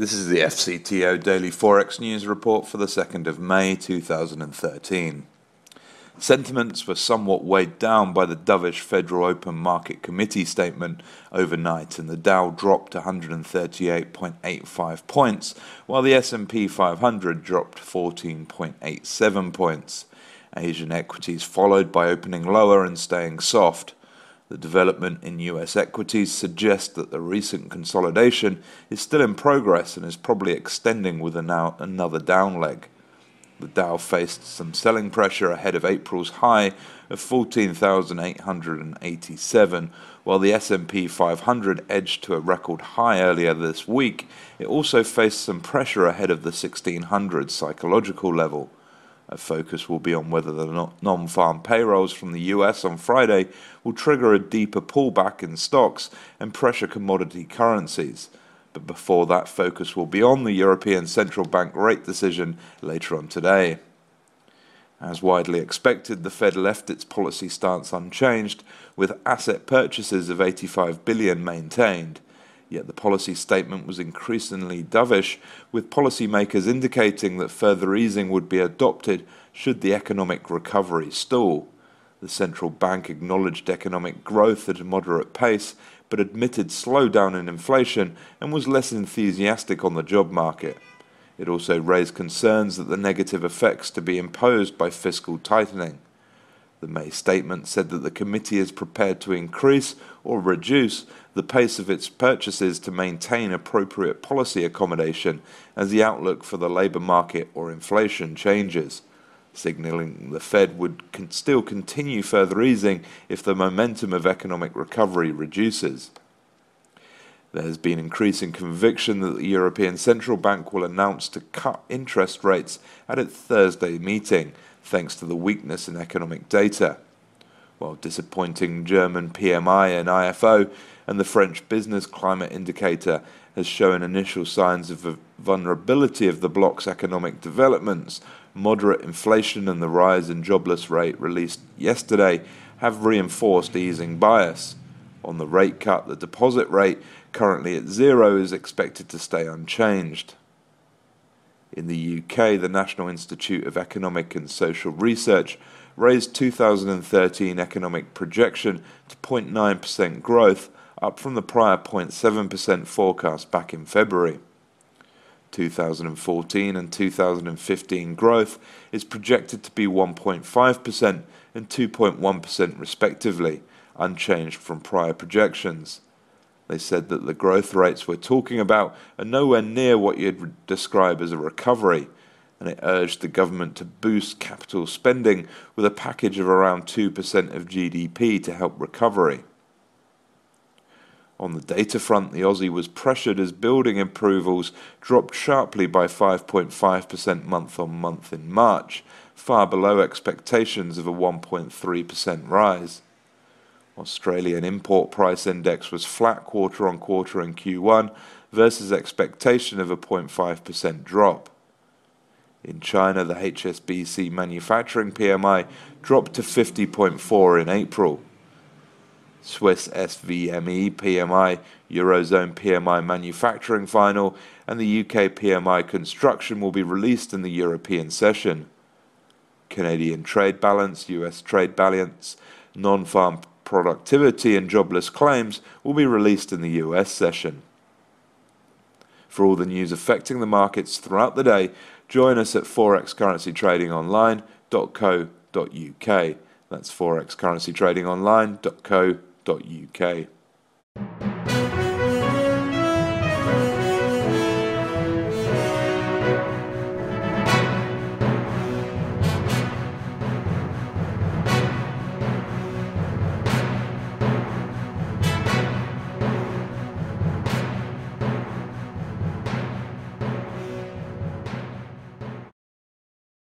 This is the FCTO Daily Forex News Report for the 2nd of May 2013. Sentiments were somewhat weighed down by the dovish Federal Open Market Committee statement overnight, and the Dow dropped 138.85 points, while the S&P 500 dropped 14.87 points. Asian equities followed by opening lower and staying soft. The development in US equities suggests that the recent consolidation is still in progress and is probably extending with another down leg. The Dow faced some selling pressure ahead of April's high of 14,887, while the S&P 500 edged to a record high earlier this week. It also faced some pressure ahead of the 1600 psychological level. A focus will be on whether the Non Farm Payrolls from the US on Friday will trigger a deeper pullback in stocks and pressure commodity currencies. But before that, focus will be on the European Central Bank rate decision later on today. As widely expected, the Fed left its policy stance unchanged, with asset purchases of $85 billion maintained. Yet the policy statement was increasingly dovish, with policymakers indicating that further easing would be adopted should the economic recovery stall. The central bank acknowledged economic growth at a moderate pace, but admitted slowdown in inflation and was less enthusiastic on the job market. It also raised concerns that the negative effects to be imposed by fiscal tightening. The May statement said that the committee is prepared to increase or reduce the pace of its purchases to maintain appropriate policy accommodation as the outlook for the labour market or inflation changes, signalling the Fed would still continue further easing if the momentum of economic recovery reduces. There has been increasing conviction that the European Central Bank will announce to cut interest rates at its Thursday meeting, thanks to the weakness in economic data. While disappointing German PMI and IFO and the French Business Climate Indicator has shown initial signs of a vulnerability of the bloc's economic developments, moderate inflation and the rise in jobless rate released yesterday have reinforced easing bias. On the rate cut, the deposit rate, currently at 0, is expected to stay unchanged. In the UK, the National Institute of Economic and Social Research raised 2013 economic projection to 0.9% growth, up from the prior 0.7% forecast back in February. 2014 and 2015 growth is projected to be 1.5% and 2.1% respectively, unchanged from prior projections. They said that the growth rates we're talking about are nowhere near what you'd describe as a recovery, and it urged the government to boost capital spending with a package of around 2% of GDP to help recovery. On the data front, the Aussie was pressured as building approvals dropped sharply by 5.5% month-on-month in March, far below expectations of a 1.3% rise. Australian import price index was flat quarter-on-quarter in Q1 versus expectation of a 0.5% drop. In China, the HSBC manufacturing PMI dropped to 50.4 in April. Swiss SVME PMI, Eurozone PMI manufacturing final, and the UK PMI construction will be released in the European session. Canadian trade balance, US trade balance, non-farm productivity and jobless claims will be released in the US session. For all the news affecting the markets throughout the day, join us at forexcurrencytradingonline.co.uk. That's forexcurrencytradingonline.co.uk.